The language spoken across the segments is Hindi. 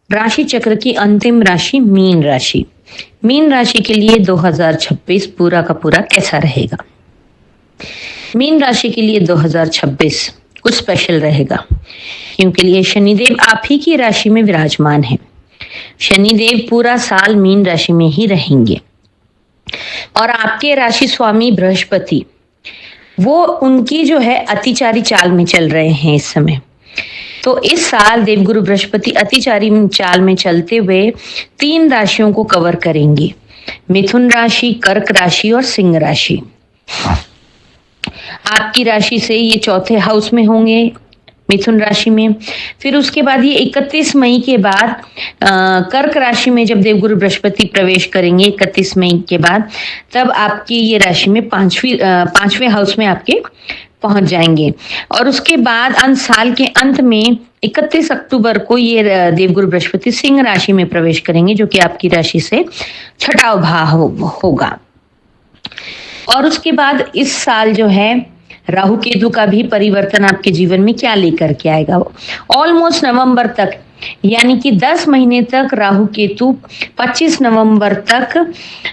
राशि चक्र की अंतिम राशि मीन राशि। मीन राशि के लिए 2026 पूरा का पूरा कैसा रहेगा? मीन राशि के लिए 2026 कुछ स्पेशल रहेगा, क्योंकि लिए शनिदेव आप ही की राशि में विराजमान है। शनिदेव पूरा साल मीन राशि में ही रहेंगे और आपके राशि स्वामी बृहस्पति वो उनकी जो है अतिचारी चाल में चल रहे हैं इस समय। तो इस साल देवगुरु बृहस्पति अतिचारी चाल में चलते हुए 3 राशियों को कवर करेंगे, मिथुन राशि, कर्क राशि और सिंह राशि। आपकी राशि से ये चौथे हाउस में होंगे, मिथुन राशि में। फिर उसके बाद ये 31 मई के बाद कर्क राशि में जब देवगुरु बृहस्पति प्रवेश करेंगे 31 मई के बाद, तब आपकी ये राशि में पांचवें हाउस में आपके पहुंच जाएंगे। और उसके बाद साल के अंत में 31 अक्टूबर को ये देवगुरु बृहस्पति सिंह राशि में प्रवेश करेंगे, जो कि आपकी राशि से छठा भाव होगा। और उसके बाद इस साल जो है राहु केतु का भी परिवर्तन आपके जीवन में क्या लेकर के आएगा, वो ऑलमोस्ट नवंबर तक, यानी कि 10 महीने तक राहु केतु 25 नवंबर तक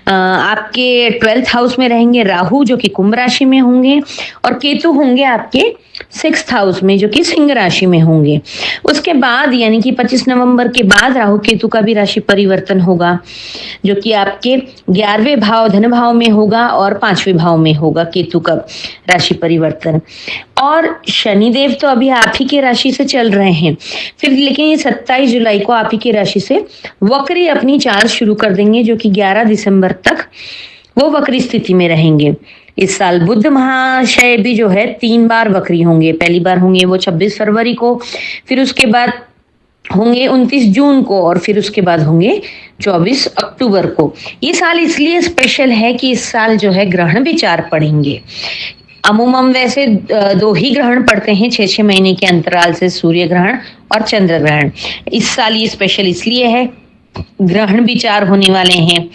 आपके 12th हाउस में रहेंगे। राहु जो कि कुंभ राशि में होंगे और केतु होंगे आपके 6th हाउस में, जो कि सिंह राशि में होंगे। उसके बाद यानी कि 25 नवंबर के बाद राहु केतु का भी राशि परिवर्तन होगा, जो कि आपके 11वें भाव धन भाव में होगा और 5वें भाव में होगा केतु का राशि परिवर्तन। और शनिदेव तो अभी आप ही के राशि से चल रहे हैं, फिर लेकिन ये 27 जुलाई को आप ही की राशि से वक्री अपनी चाल शुरू कर देंगे, जो कि 11 दिसंबर तक वो वक्री स्थिति में रहेंगे। इस साल बुध महाशय भी जो है 3 बार वक्री होंगे। पहली बार होंगे वो 26 फरवरी को, फिर उसके बाद होंगे 29 जून को और फिर उसके बाद होंगे 24 अक्टूबर को। ये साल इसलिए स्पेशल है कि इस साल जो है ग्रहण भी 4 पड़ेंगे। अमूमन वैसे 2 ही ग्रहण पड़ते हैं 6-6 महीने के अंतराल से, सूर्य ग्रहण और चंद्र ग्रहण। इस साल ये स्पेशल इसलिए है, ग्रहण भी 4 होने वाले हैं।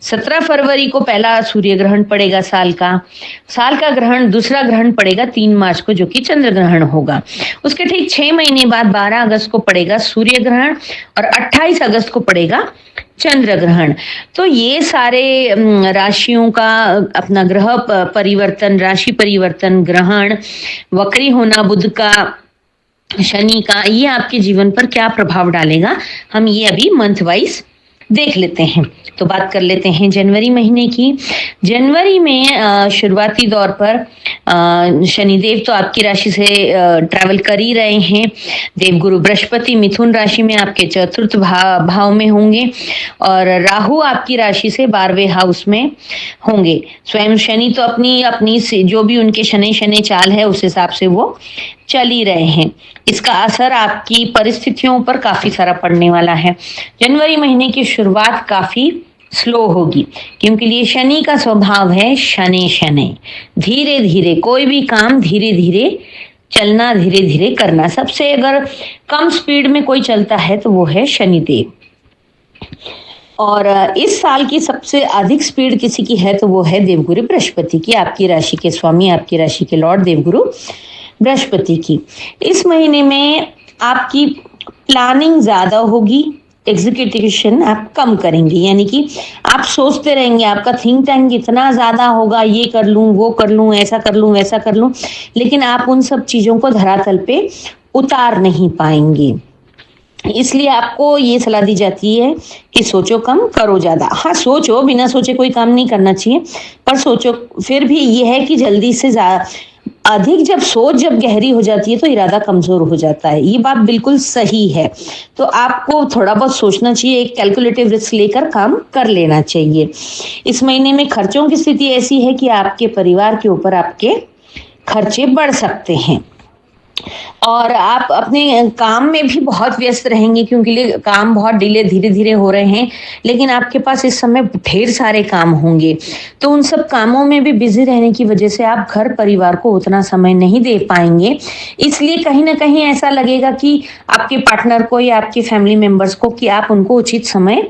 17 फरवरी को पहला सूर्य ग्रहण पड़ेगा साल का ग्रहण, दूसरा ग्रहण पड़ेगा 3 मार्च को, जो कि चंद्र ग्रहण होगा। उसके ठीक 6 महीने बाद 12 अगस्त को पड़ेगा सूर्य ग्रहण और 28 अगस्त को पड़ेगा चंद्र ग्रहण। तो ये सारे राशियों का अपना ग्रह परिवर्तन, राशि परिवर्तन, ग्रहण, वक्री होना बुध का, शनि का, ये आपके जीवन पर क्या प्रभाव डालेगा, हम ये अभी मंथ वाइज देख लेते हैं। तो बात कर लेते हैं जनवरी महीने की। जनवरी में शुरुआती दौर पर शनिदेव तो आपकी राशि से ट्रैवल कर ही रहे हैं। देवगुरु बृहस्पति मिथुन राशि में आपके 4th भाव में होंगे और राहु आपकी राशि से 12वें हाउस में होंगे। स्वयं शनि तो अपनी जो भी उनके शनि चाल है उस हिसाब से वो चल ही रहे हैं। इसका असर आपकी परिस्थितियों पर काफी सारा पड़ने वाला है। जनवरी महीने की शुरुआत काफी स्लो होगी, क्योंकि ये शनि का स्वभाव है शनि धीरे धीरे, कोई भी काम धीरे धीरे चलना, धीरे धीरे करना। सबसे अगर कम स्पीड में कोई चलता है तो वो है शनिदेव। और इस साल की सबसे अधिक स्पीड किसी की है तो वो है देवगुरु बृहस्पति की, आपकी राशि के स्वामी, आपकी राशि के लॉर्ड देवगुरु बृहस्पति की। इस महीने में आपकी प्लानिंग ज्यादा होगी, एग्जीक्यूशन आप कम करेंगे, यानी कि आप सोचते रहेंगे, आपका थिंक टैंक इतना ज्यादा होगा, ये कर लूं, वो कर लूं, ऐसा कर लूं, वैसा कर लूं, लेकिन आप उन सब चीजों को धरातल पे उतार नहीं पाएंगे। इसलिए आपको ये सलाह दी जाती है कि सोचो कम, करो ज्यादा। हाँ, सोचो, बिना सोचे कोई काम नहीं करना चाहिए, पर सोचो। फिर भी ये है कि जल्दी से अधिक जब गहरी हो जाती है तो इरादा कमजोर हो जाता है। ये बात बिल्कुल सही है। तो आपको थोड़ा बहुत सोचना चाहिए, एक कैलकुलेटिव रिस्क लेकर काम कर लेना चाहिए। इस महीने में खर्चों की स्थिति ऐसी है कि आपके परिवार के ऊपर आपके खर्चे बढ़ सकते हैं और आप अपने काम में भी बहुत व्यस्त रहेंगे, क्योंकि काम बहुत धीरे धीरे हो रहे हैं, लेकिन आपके पास इस समय ढेर सारे काम होंगे। तो उन सब कामों में भी बिजी रहने की वजह से आप घर परिवार को उतना समय नहीं दे पाएंगे। इसलिए कहीं ना कहीं ऐसा लगेगा कि आपके पार्टनर को या आपके फैमिली मेंबर्स को कि आप उनको उचित समय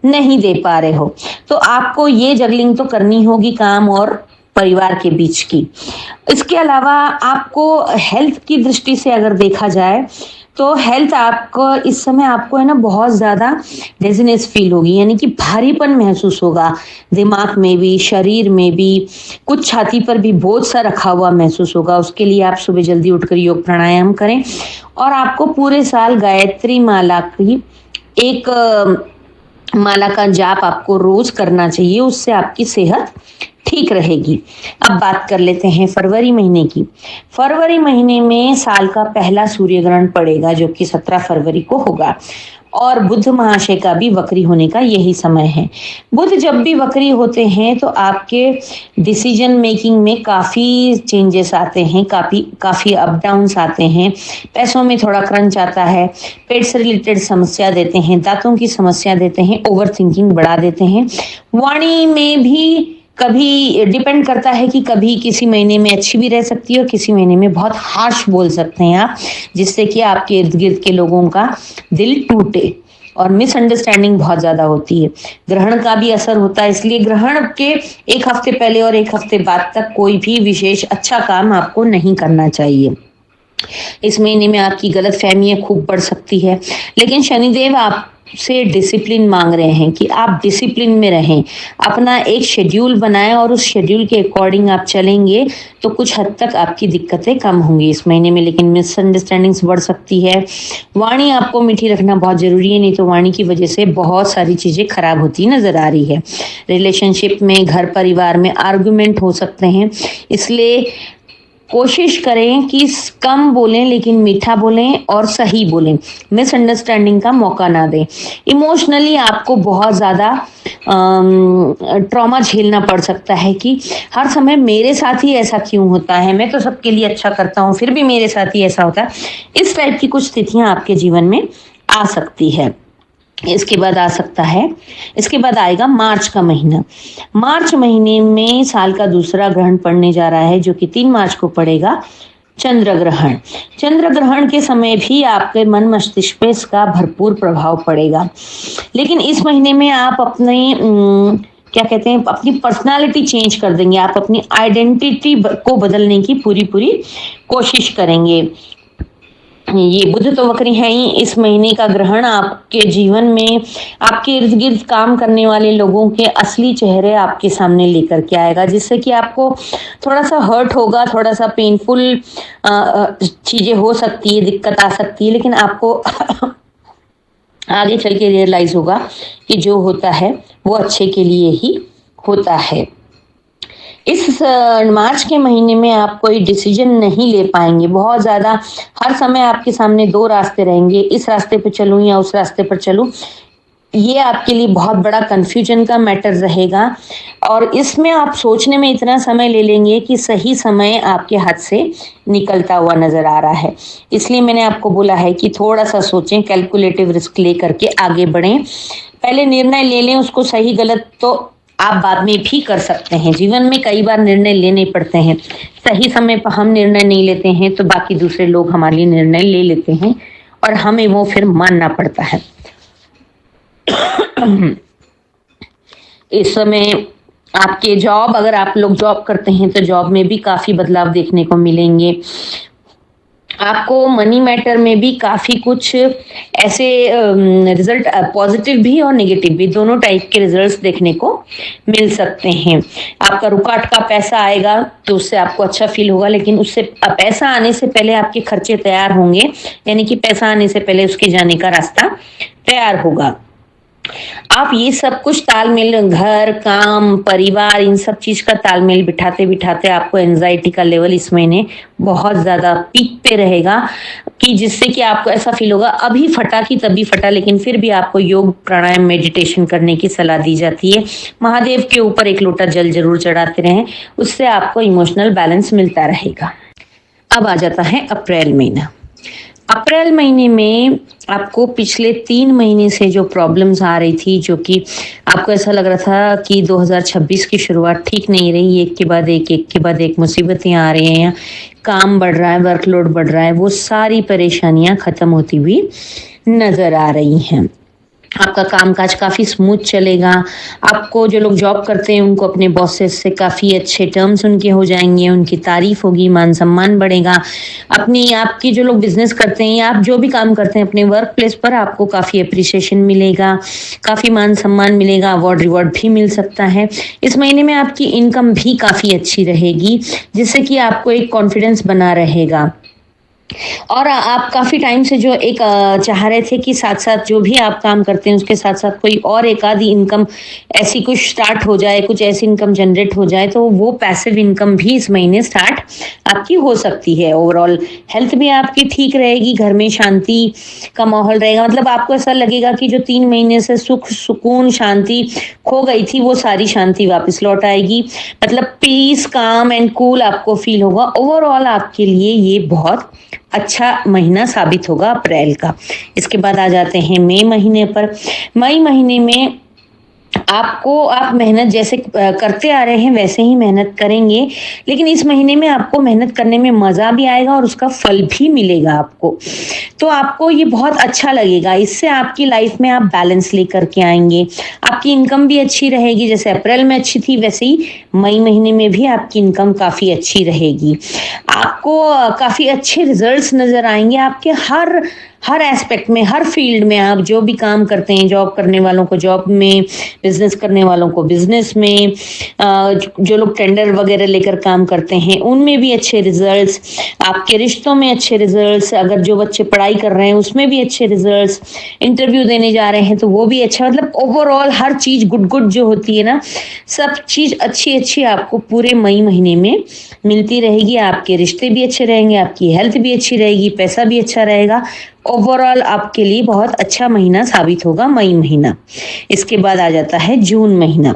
नहीं दे पा रहे हो। तो आपको ये जगलिंग तो करनी होगी काम और परिवार के बीच की। इसके अलावा आपको हेल्थ की दृष्टि से अगर देखा जाए तो हेल्थ आपको इस समय आपको है ना बहुत ज़्यादा डेजीनेस फील होगी, यानी कि भारीपन महसूस होगा दिमाग में भी, शरीर में भी, कुछ छाती पर भी बोझ सा रखा हुआ महसूस होगा। उसके लिए आप सुबह जल्दी उठकर योग प्राणायाम करें और आपको पूरे साल गायत्री माला की एक माला का जाप आपको रोज करना चाहिए, उससे आपकी सेहत ठीक रहेगी। अब बात कर लेते हैं फरवरी महीने की। फरवरी महीने में साल का पहला सूर्य ग्रहण पड़ेगा जो कि 17 फरवरी को होगा और बुध महाशय का भी वक्री होने का यही समय है। बुध जब भी वक्री होते हैं तो आपके डिसीजन मेकिंग में काफ़ी चेंजेस आते हैं, काफ़ी अप डाउन्स आते हैं, पैसों में थोड़ा क्रंच आता है, पेट से रिलेटेड समस्या देते हैं, दांतों की समस्या देते हैं, ओवर थिंकिंग बढ़ा देते हैं। वाणी में भी कभी डिपेंड करता है कि कभी किसी महीने में अच्छी भी रह सकती है और किसी महीने में बहुत हार्श बोल सकते हैं आप, जिससे कि आपके इर्द गिर्द के लोगों का दिल टूटे और मिसअंडरस्टैंडिंग बहुत ज़्यादा होती है। ग्रहण का भी असर होता है, इसलिए ग्रहण के एक हफ्ते पहले और एक हफ्ते बाद तक कोई भी विशेष अच्छा काम आपको नहीं करना चाहिए। इस महीने में आपकी गलत फहमियाँ खूब बढ़ सकती है, लेकिन शनिदेव आपसे डिसिप्लिन मांग रहे हैं कि आप डिसिप्लिन में रहें, अपना एक शेड्यूल बनाएं और उस शेड्यूल के अकॉर्डिंग आप चलेंगे तो कुछ हद तक आपकी दिक्कतें कम होंगी इस महीने में। लेकिन मिसअंडरस्टैंडिंग्स बढ़ सकती है। वाणी आपको मीठी रखना बहुत जरूरी है, नहीं तो वाणी की वजह से बहुत सारी चीज़ें खराब होती नजर आ रही है। रिलेशनशिप में, घर परिवार में आर्गुमेंट हो सकते हैं, इसलिए कोशिश करें कि कम बोलें लेकिन मीठा बोलें और सही बोलें, मिसअंडरस्टैंडिंग का मौका ना दें। इमोशनली आपको बहुत ज़्यादा ट्रॉमा झेलना पड़ सकता है कि हर समय मेरे साथ ही ऐसा क्यों होता है, मैं तो सबके लिए अच्छा करता हूँ फिर भी मेरे साथ ही ऐसा होता है। इस टाइप की कुछ स्थितियाँ आपके जीवन में आ सकती है। इसके बाद आ सकता है, इसके बाद आएगा मार्च का महीना। मार्च महीने में साल का दूसरा ग्रहण पड़ने जा रहा है जो कि 3 मार्च को पड़ेगा, चंद्र ग्रहण। चंद्र ग्रहण के समय भी आपके मन मस्तिष्क पे इसका भरपूर प्रभाव पड़ेगा। लेकिन इस महीने में आप अपने क्या कहते हैं, अपनी पर्सनालिटी चेंज कर देंगे, आप अपनी आइडेंटिटी को बदलने की पूरी कोशिश करेंगे। ये बुध तो वक्री है ही, इस महीने का ग्रहण आपके जीवन में आपके इर्द गिर्द काम करने वाले लोगों के असली चेहरे आपके सामने लेकर के आएगा, जिससे कि आपको थोड़ा सा हर्ट होगा, थोड़ा सा पेनफुल चीजें हो सकती है, दिक्कत आ सकती है, लेकिन आपको आगे चल के रियलाइज होगा कि जो होता है वो अच्छे के लिए ही होता है। इस मार्च के महीने में आप कोई डिसीजन नहीं ले पाएंगे, बहुत ज़्यादा हर समय आपके सामने 2 रास्ते रहेंगे, इस रास्ते पर चलूँ या उस रास्ते पर चलूँ, ये आपके लिए बहुत बड़ा कंफ्यूजन का मैटर रहेगा और इसमें आप सोचने में इतना समय ले लेंगे कि सही समय आपके हाथ से निकलता हुआ नजर आ रहा है। इसलिए मैंने आपको बोला है कि थोड़ा सा सोचें, कैलकुलेटिव रिस्क ले करके आगे बढ़ें, पहले निर्णय ले लें, उसको सही गलत तो आप बाद में भी कर सकते हैं। जीवन में कई बार निर्णय लेने पड़ते हैं, सही समय पर हम निर्णय नहीं लेते हैं तो बाकी दूसरे लोग हमारे लिए निर्णय ले लेते हैं और हमें वो फिर मानना पड़ता है। इस समय आपके जॉब, अगर आप लोग जॉब करते हैं तो जॉब में भी काफी बदलाव देखने को मिलेंगे। आपको मनी मैटर में भी काफी कुछ ऐसे रिजल्ट, पॉजिटिव भी और नेगेटिव भी, दोनों टाइप के रिजल्ट्स देखने को मिल सकते हैं। आपका रुकाट का पैसा आएगा तो उससे आपको अच्छा फील होगा, लेकिन उससे पैसा आने से पहले आपके खर्चे तैयार होंगे, यानी कि पैसा आने से पहले उसके जाने का रास्ता तैयार होगा। आप ये सब कुछ तालमेल, घर, काम, परिवार, इन सब चीज का तालमेल बिठाते बिठाते आपको एंजाइटी का लेवल इस महीने बहुत ज्यादा पीक पे रहेगा, कि जिससे कि आपको ऐसा फील होगा अभी फटा कि तभी फटा। लेकिन फिर भी आपको योग, प्राणायाम, मेडिटेशन करने की सलाह दी जाती है। महादेव के ऊपर एक लोटा जल जरूर चढ़ाते रहें, उससे आपको इमोशनल बैलेंस मिलता रहेगा। अब आ जाता है अप्रैल महीना। अप्रैल महीने में आपको पिछले 3 महीने से जो प्रॉब्लम्स आ रही थी, जो कि आपको ऐसा लग रहा था कि 2026 की शुरुआत ठीक नहीं रही, एक के बाद एक मुसीबतें आ रही हैं, काम बढ़ रहा है, वर्कलोड बढ़ रहा है, वो सारी परेशानियां खत्म होती हुई नजर आ रही हैं। आपका कामकाज काफ़ी स्मूथ चलेगा। आपको जो लोग जॉब करते हैं उनको अपने बॉसेस से काफ़ी अच्छे टर्म्स उनके हो जाएँगे, उनकी तारीफ़ होगी, मान-सम्मान बढ़ेगा। अपनी आपकी जो लोग बिज़नेस करते हैं या आप जो भी काम करते हैं अपने वर्क प्लेस पर आपको काफ़ी एप्रिसिएशन मिलेगा, काफ़ी मान-सम्मान मिलेगा, अवार्ड-रिवॉर्ड भी मिल सकता है। इस महीने में आपकी इनकम भी काफ़ी अच्छी रहेगी, जिससे कि आपको एक कॉन्फिडेंस बना रहेगा। और आप काफ़ी टाइम से जो एक चाह रहे थे कि साथ-साथ जो भी आप काम करते हैं उसके साथ-साथ कोई और एक आधी इनकम ऐसी कुछ स्टार्ट हो जाए, कुछ ऐसी इनकम जनरेट हो जाए तो वो पैसिव इनकम भी इस महीने स्टार्ट आपकी हो सकती है। ओवरऑल हेल्थ भी आपकी ठीक रहेगी, घर में शांति का माहौल रहेगा, मतलब आपको ऐसा लगेगा कि जो 3 महीने से सुख, सुकून, शांति खो गई थी वो सारी शांति वापस लौट आएगी। मतलब पीस, काम एंड कूल आपको फील होगा। ओवरऑल आपके लिए ये बहुत अच्छा महीना साबित होगा अप्रैल का। इसके बाद आ जाते हैं मई महीने पर। मई महीने में आप मेहनत जैसे करते आ रहे हैं वैसे ही मेहनत करेंगे, लेकिन इस महीने में आपको मेहनत करने में मज़ा भी आएगा और उसका फल भी मिलेगा आपको। तो आपको ये बहुत अच्छा लगेगा, इससे आपकी लाइफ में आप बैलेंस लेकर के आएँगे। आपकी इनकम भी अच्छी रहेगी, जैसे अप्रैल में अच्छी थी वैसे ही मई महीने में भी आपकी इनकम काफ़ी अच्छी रहेगी। आपको काफ़ी अच्छे रिज़ल्ट्स नज़र आएँगे आपके हर एस्पेक्ट में, हर फील्ड में। आप जो भी काम करते हैं, जॉब करने वालों को जॉब में, बिजनेस करने वालों को बिजनेस में, जो लोग टेंडर वगैरह लेकर काम करते हैं उनमें भी अच्छे रिजल्ट्स, आपके रिश्तों में अच्छे रिजल्ट्स, अगर जो बच्चे पढ़ाई कर रहे हैं उसमें भी अच्छे रिजल्ट्स, इंटरव्यू देने जा रहे हैं तो वो भी अच्छा, मतलब ओवरऑल हर चीज गुड जो होती है ना, सब चीज अच्छी आपको पूरे मई महीने में मिलती रहेगी। आपके रिश्ते भी अच्छे रहेंगे, आपकी हेल्थ भी अच्छी रहेगी, पैसा भी अच्छा रहेगा। ओवरऑल आपके लिए बहुत अच्छा महीना साबित होगा मई महीना। इसके बाद आ जाता है जून महीना।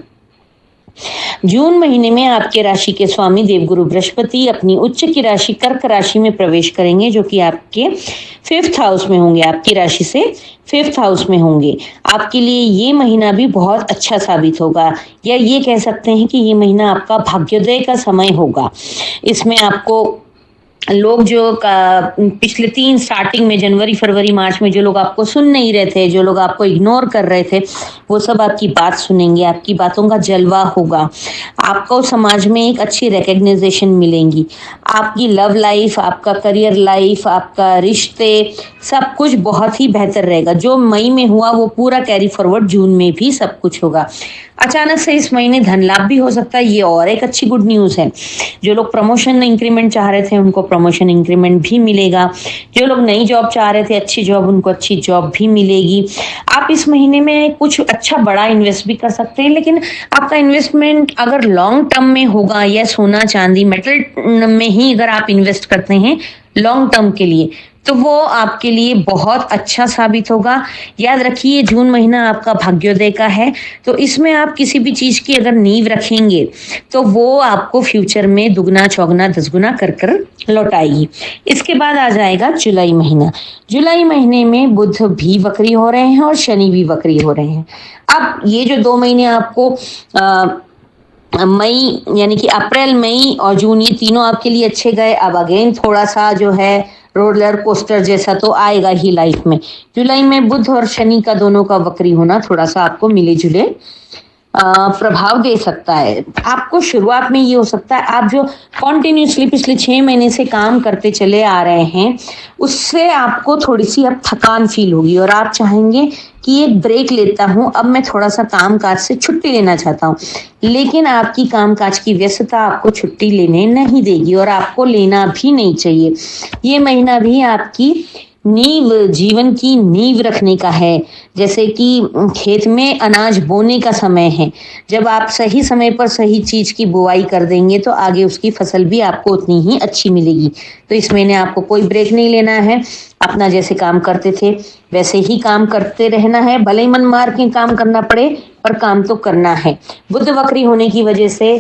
जून महीने में आपके राशि के स्वामी देवगुरु बृहस्पति अपनी उच्च की राशि कर्क राशि में प्रवेश करेंगे, जो कि आपके 5th हाउस में होंगे, आपकी राशि से 5th हाउस में होंगे। आपके लिए ये महीना भी बहुत अच्छा साबित होगा, या ये कह सकते हैं कि ये महीना आपका भाग्योदय का समय होगा। इसमें आपको लोग जो पिछले 3 स्टार्टिंग में जनवरी, फरवरी, मार्च में जो लोग आपको सुन नहीं रहे थे, जो लोग आपको इग्नोर कर रहे थे, वो सब आपकी बात सुनेंगे, आपकी बातों का जलवा होगा, आपको समाज में एक अच्छी रिकग्नाइजेशन मिलेंगी। आपकी लव लाइफ, आपका करियर लाइफ, आपका रिश्ते, सब कुछ बहुत ही बेहतर रहेगा। जो मई में हुआ वो पूरा कैरी फॉरवर्ड जून में भी सब कुछ होगा। अचानक से इस महीने धन लाभ भी हो सकता है, ये और एक अच्छी गुड न्यूज़ है। जो लोग प्रमोशन इंक्रीमेंट चाह रहे थे उनको प्रमोशन इंक्रीमेंट भी मिलेगा। जो लोग नई जॉब चाह रहे थे अच्छी जॉब, उनको अच्छी जॉब भी मिलेगी। आप इस महीने में कुछ अच्छा बड़ा इन्वेस्ट भी कर सकते हैं, लेकिन आपका इन्वेस्टमेंट अगर लॉन्ग टर्म में होगा या सोना चांदी मेटल में ही अगर आप इन्वेस्ट करते हैं लॉन्ग टर्म के लिए, तो वो आपके लिए बहुत अच्छा साबित होगा। याद रखिए जून महीना आपका भाग्योदय का है, तो इसमें आप किसी भी चीज की अगर नींव रखेंगे तो वो आपको फ्यूचर में दुगना चौगना 10 गुना कर लौटाएगी। इसके बाद आ जाएगा जुलाई महीना। जुलाई महीने में बुध भी वक्री हो रहे हैं और शनि भी वक्री हो रहे हैं। अब ये जो 2 महीने आपको मई यानी कि अप्रैल, मई और जून, ये तीनों आपके लिए अच्छे गए। अब अगेन थोड़ा सा जो है रोलर कोस्टर जैसा तो आएगा ही लाइफ में। जुलाई में बुध और शनि का दोनों का वक्री होना थोड़ा सा आपको मिले जुले प्रभाव दे सकता है। आपको शुरुआत में ये हो सकता है, आप जो कॉन्टिन्यूसली पिछले 6 महीने से काम करते चले आ रहे हैं उससे आपको थोड़ी सी अब थकान फील होगी और आप चाहेंगे कि एक ब्रेक लेता हूं, अब मैं थोड़ा सा काम काज से छुट्टी लेना चाहता हूं। लेकिन आपकी काम काज की व्यस्तता आपको छुट्टी लेने नहीं देगी और आपको लेना भी नहीं चाहिए। ये महीना भी आपकी नींव, जीवन की नींव रखने का है। जैसे कि खेत में अनाज बोने का समय है, जब आप सही समय पर सही चीज की बुआई कर देंगे तो आगे उसकी फसल भी आपको उतनी ही अच्छी मिलेगी। तो इस महीने आपको कोई ब्रेक नहीं लेना है, अपना जैसे काम करते थे वैसे ही काम करते रहना है। भले ही मन मार के काम करना पड़े पर काम तो करना है। बुध वक्री होने की वजह से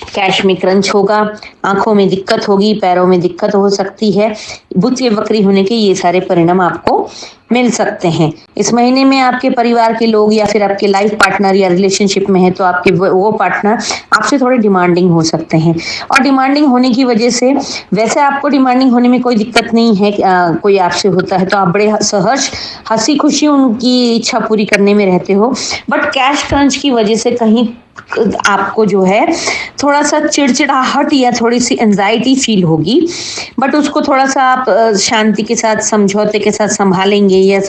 कैश में क्रंच होगा, आंखों में दिक्कत होगी, पैरों में दिक्कत हो सकती है। बुध के वक्री होने के ये सारे परिणाम आपको मिल सकते हैं। इस महीने में आपके परिवार के लोग या फिर आपके लाइफ पार्टनर या रिलेशनशिप में है तो आपके वो पार्टनर आपसे थोड़े डिमांडिंग हो सकते हैं, और डिमांडिंग होने की वजह से, वैसे आपको डिमांडिंग होने में कोई दिक्कत नहीं है, कोई आपसे होता है तो आप बड़े सहर्ष हंसी खुशी उनकी इच्छा पूरी करने में रहते हो, बट कैश क्रंच की वजह से कहीं आपको जो है थोड़ा सा चिड़चिड़ाहट या थोड़ी सी एंजाइटी फील होगी, बट उसको थोड़ा सा आप शांति के साथ, समझौते के साथ संभालेंगे, या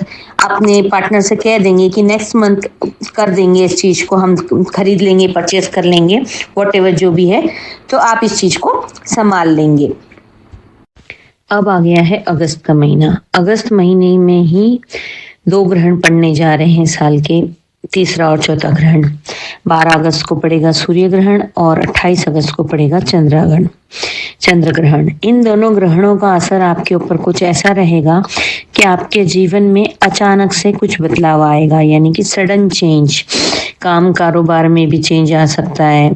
अपने पार्टनर से कह देंगे कि नेक्स्ट मंथ कर देंगे, इस चीज को हम खरीद लेंगे, परचेस कर लेंगे, व्हाटएवर जो भी है, तो आप इस चीज को संभाल लेंगे। अब आ गया है अगस्त का महीना। अगस्त महीने में ही 2 ग्रहण पड़ने जा रहे हैं साल के, तीसरा और चौथा ग्रहण। 12 अगस्त को पड़ेगा सूर्य ग्रहण और 28 अगस्त को पड़ेगा चंद्र ग्रहण। इन दोनों ग्रहणों का असर आपके ऊपर कुछ ऐसा रहेगा कि आपके जीवन में अचानक से कुछ बदलाव आएगा, यानी कि सडन चेंज। काम कारोबार में भी चेंज आ सकता है।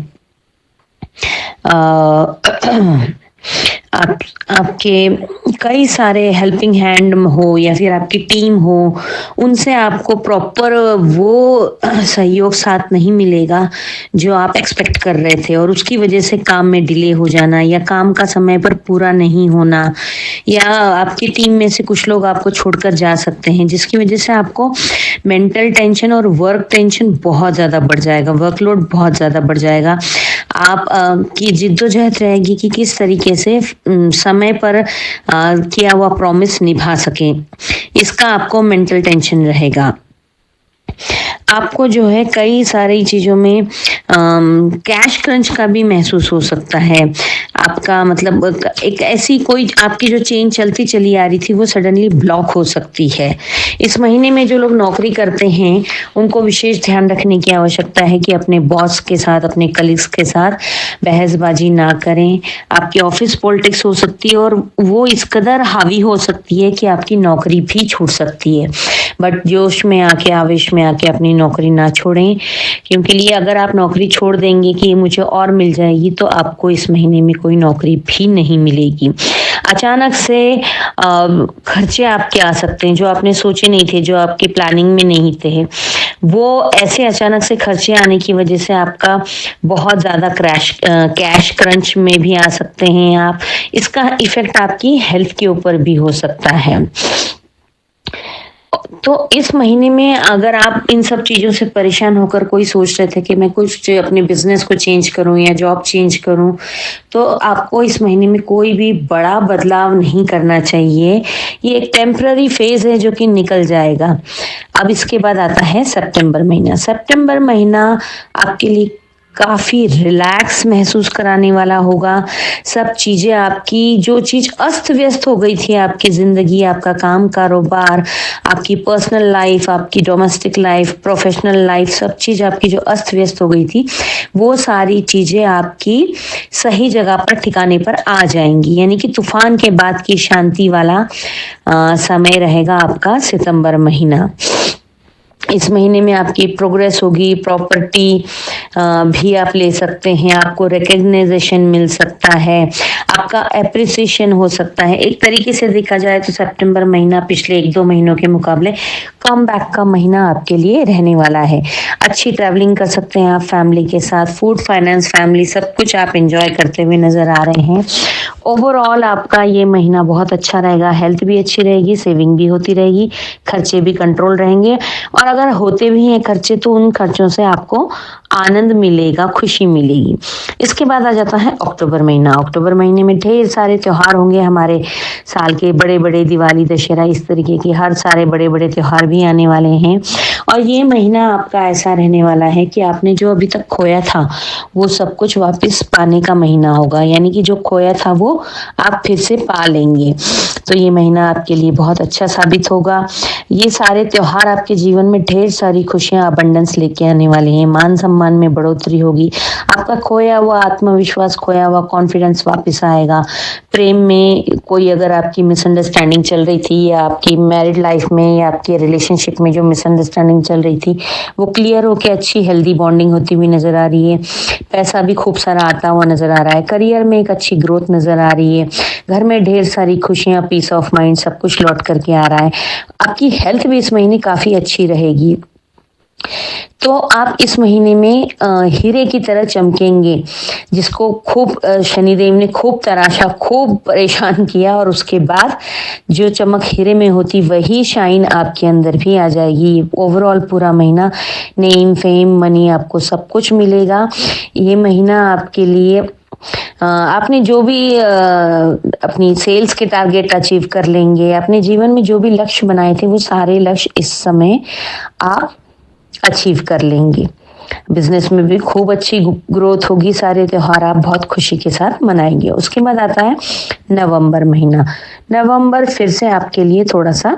आपके कई सारे हेल्पिंग हैंड हो या फिर आपकी टीम हो, उनसे आपको प्रॉपर वो सहयोग साथ नहीं मिलेगा जो आप एक्सपेक्ट कर रहे थे, और उसकी वजह से काम में डिले हो जाना या काम का समय पर पूरा नहीं होना, या आपकी टीम में से कुछ लोग आपको छोड़कर जा सकते हैं, जिसकी वजह से आपको मेंटल टेंशन और वर्क टेंशन बहुत ज़्यादा बढ़ जाएगा, वर्कलोड बहुत ज़्यादा बढ़ जाएगा। आप की जिद्दोजहद रहेगी कि किस तरीके से समय पर किया हुआ प्रॉमिस निभा सकें, इसका आपको मेंटल टेंशन रहेगा। आपको जो है कई सारी चीज़ों में कैश क्रंच का भी महसूस हो सकता है। आपका मतलब एक ऐसी कोई आपकी जो चेन चलती चली आ रही थी वो सडनली ब्लॉक हो सकती है। इस महीने में जो लोग नौकरी करते हैं उनको विशेष ध्यान रखने की आवश्यकता है कि अपने बॉस के साथ, अपने कलीग्स के साथ बहसबाजी ना करें। आपकी ऑफिस पॉलिटिक्स हो सकती है और वो इस कदर हावी हो सकती है कि आपकी नौकरी भी छूट सकती है, बट जोश में आके, आवेश में आके अपनी नौकरी ना छोड़ें, क्योंकि लिए अगर आप नौकरी छोड़ देंगे कि मुझे और मिल जाएगी, तो आपको इस महीने में कोई नौकरी भी नहीं मिलेगी। अचानक से खर्चे आपके आ सकते हैं जो आपने सोचे नहीं थे, जो आपकी प्लानिंग में नहीं थे। वो ऐसे अचानक से खर्चे आने की वजह से आपका बहुत ज़्यादा कैश क्रंच में भी आ सकते हैं आप। इसका इफेक्ट आपकी हेल्थ के ऊपर भी हो सकता है। तो इस महीने में अगर आप इन सब चीज़ों से परेशान होकर कोई सोच रहे थे कि मैं कुछ अपने बिजनेस को चेंज करूं या जॉब चेंज करूं, तो आपको इस महीने में कोई भी बड़ा बदलाव नहीं करना चाहिए। ये एक टेम्पररी फेज है जो कि निकल जाएगा। अब इसके बाद आता है सितंबर महीना। सितंबर महीना आपके लिए काफ़ी रिलैक्स महसूस कराने वाला होगा। सब चीज़ें आपकी, जो चीज़ अस्त व्यस्त हो गई थी आपकी ज़िंदगी, आपका काम कारोबार, आपकी पर्सनल लाइफ, आपकी डोमेस्टिक लाइफ, प्रोफेशनल लाइफ, सब चीज़ आपकी जो अस्त व्यस्त हो गई थी, वो सारी चीज़ें आपकी सही जगह पर, ठिकाने पर आ जाएंगी। यानी कि तूफान के बाद की शांति वाला समय रहेगा आपका सितंबर महीना। इस महीने में आपकी प्रोग्रेस होगी, प्रॉपर्टी भी आप ले सकते हैं, आपको रिकग्नाइजेशन मिल सकता है, आपका एप्रिसिएशन हो सकता है। एक तरीके से देखा जाए तो सितंबर महीना पिछले 1-2 महीनों के मुकाबले कम बैक का महीना आपके लिए रहने वाला है। अच्छी ट्रैवलिंग कर सकते हैं आप फैमिली के साथ, फूड, फाइनेंस, फैमिली, सब कुछ आप एंजॉय करते हुए नजर आ रहे हैं। ओवरऑल आपका ये महीना बहुत अच्छा रहेगा। हेल्थ भी अच्छी रहेगी, सेविंग भी होती रहेगी, खर्चे भी कंट्रोल रहेंगे, और अगर होते भी हैं खर्चे तो उन खर्चों से आपको आनंद मिलेगा, खुशी मिलेगी। इसके बाद आ जाता है अक्टूबर महीना। अक्टूबर महीने में ढेर सारे त्योहार होंगे हमारे साल के, बड़े बड़े दिवाली, दशहरा, इस तरीके के हर सारे बड़े बड़े त्योहार भी आने वाले हैं। और ये महीना आपका ऐसा रहने वाला है कि आपने जो अभी तक खोया था वो सब कुछ वापस पाने का महीना होगा। यानी कि जो खोया था वो आप फिर से पा लेंगे। तो ये महीना आपके लिए बहुत अच्छा साबित होगा। ये सारे त्योहार आपके जीवन में ढेर सारी खुशियां अबंडेंस लेके आने वाले हैं। मान सम्मान में बढ़ोतरी होगी, आपका खोया हुआ आत्मविश्वास, खोया हुआ कॉन्फिडेंस वापस आएगा। प्रेम में कोई अगर आपकी मिसअंडरस्टैंडिंग चल रही थी, या आपकी मैरिड लाइफ में या आपके रिलेशनशिप में जो मिसअंडरस्टैंडिंग चल रही थी, वो क्लियर होकर अच्छी हेल्दी बॉन्डिंग होती हुई नजर आ रही है। पैसा भी खूब सारा आता हुआ नजर आ रहा है। करियर में एक अच्छी ग्रोथ नजर आ रही है। घर में ढेर सारी खुशियां, पीस ऑफ माइंड, सब कुछ लौट करके आ रहा है। आपकी हेल्थ भी इस महीने काफी अच्छी रहेगी। तो आप इस महीने में हीरे की तरह चमकेंगे, जिसको खूब शनिदेव ने खूब तराशा, खूब परेशान किया, और उसके बाद जो चमक हीरे में होती वही शाइन आपके अंदर भी आ जाएगी। ओवरऑल पूरा महीना नेम, फेम, मनी, आपको सब कुछ मिलेगा। ये महीना आपके लिए आपने जो भी अपनी सेल्स के टारगेट अचीव कर लेंगे। अपने जीवन में जो भी लक्ष्य बनाए थे वो सारे लक्ष्य इस समय आप अचीव कर लेंगे। बिजनेस में भी खूब अच्छी ग्रोथ होगी। सारे त्योहार आप बहुत खुशी के साथ मनाएंगे। उसके बाद आता है नवंबर महीना। नवंबर फिर से आपके लिए थोड़ा सा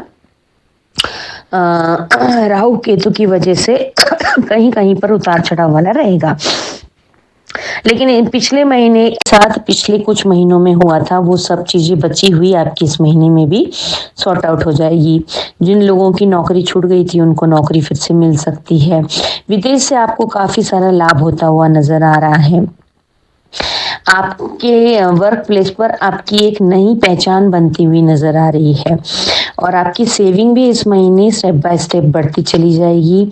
राहु केतु की वजह से कहीं कहीं पर उतार चढ़ाव वाला रहेगा, लेकिन पिछले महीने साथ पिछले कुछ महीनों में हुआ था वो सब चीजें बची हुई आपकी इस महीने में भी सॉर्ट आउट हो जाएगी। जिन लोगों की नौकरी छूट गई थी उनको नौकरी फिर से मिल सकती है। विदेश से आपको काफी सारा लाभ होता हुआ नजर आ रहा है। आपके वर्क प्लेस पर आपकी एक नई पहचान बनती हुई नजर आ रही है, और आपकी सेविंग भी इस महीने स्टेप बाय स्टेप बढ़ती चली जाएगी।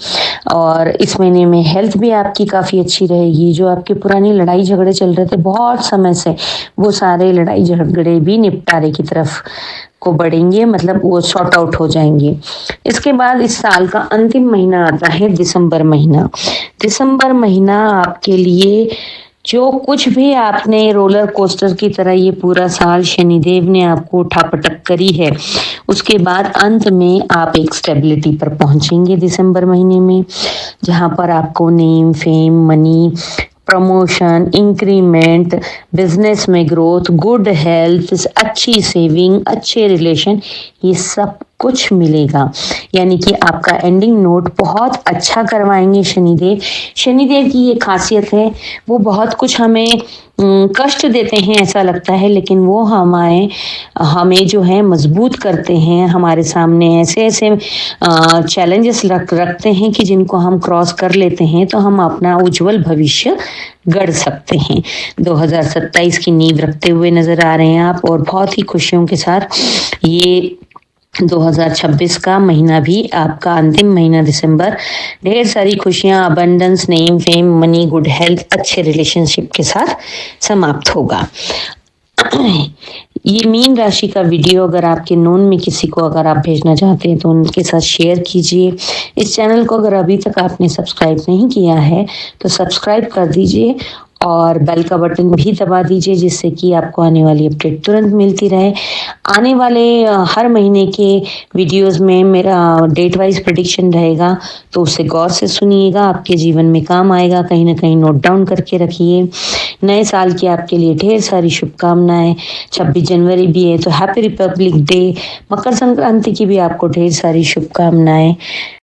और इस महीने में हेल्थ भी आपकी काफी अच्छी रहेगी। जो आपके पुरानी लड़ाई झगड़े चल रहे थे बहुत समय से, वो सारे लड़ाई झगड़े भी निपटारे की तरफ को बढ़ेंगे, मतलब वो सॉर्ट आउट हो जाएंगे। इसके बाद इस साल का अंतिम महीना आता है दिसंबर महीना। दिसंबर महीना आपके लिए जो कुछ भी आपने रोलर कोस्टर की तरह ये पूरा साल शनिदेव ने आपको उठापटक करी है, उसके बाद अंत में आप एक स्टेबिलिटी पर पहुंचेंगे दिसंबर महीने में, जहां पर आपको name, fame, money, promotion, increment, business में ग्रोथ, गुड हेल्थ, अच्छी सेविंग, अच्छे रिलेशन, ये सब कुछ मिलेगा। यानी कि आपका एंडिंग नोट बहुत अच्छा करवाएंगे शनिदेव। शनिदेव की ये खासियत है, वो बहुत कुछ हमें कष्ट देते हैं ऐसा लगता है, लेकिन वो हमें जो है मजबूत करते हैं। हमारे सामने ऐसे ऐसे चैलेंजेस रखते हैं कि जिनको हम क्रॉस कर लेते हैं तो हम अपना उज्जवल भविष्य गढ़ सकते हैं। 2027 की नींव रखते हुए नजर आ रहे हैं आप, और बहुत ही खुशियों के साथ ये 2026 का महीना भी आपका अंतिम महीना दिसंबर ढेर सारी खुशियां, abundance, name, fame, money, good health, अच्छे रिलेशनशिप के साथ समाप्त होगा। ये मीन राशि का वीडियो अगर आपके नोन में किसी को अगर आप भेजना चाहते हैं तो उनके साथ शेयर कीजिए। इस चैनल को अगर अभी तक आपने सब्सक्राइब नहीं किया है तो सब्सक्राइब कर दीजिए, और बेल का बटन भी दबा दीजिए, जिससे कि आपको आने वाली अपडेट तुरंत मिलती रहे। आने वाले हर महीने के वीडियोस में मेरा डेट वाइज प्रेडिक्शन रहेगा, तो उसे गौर से सुनिएगा, आपके जीवन में काम आएगा। कहीं ना कहीं नोट डाउन करके रखिए। नए साल की आपके लिए ढेर सारी शुभकामनाएं। 26 जनवरी भी है तो happy Republic day. Makar Sankranti की भी आपको ढेर सारी शुभकामनाएं।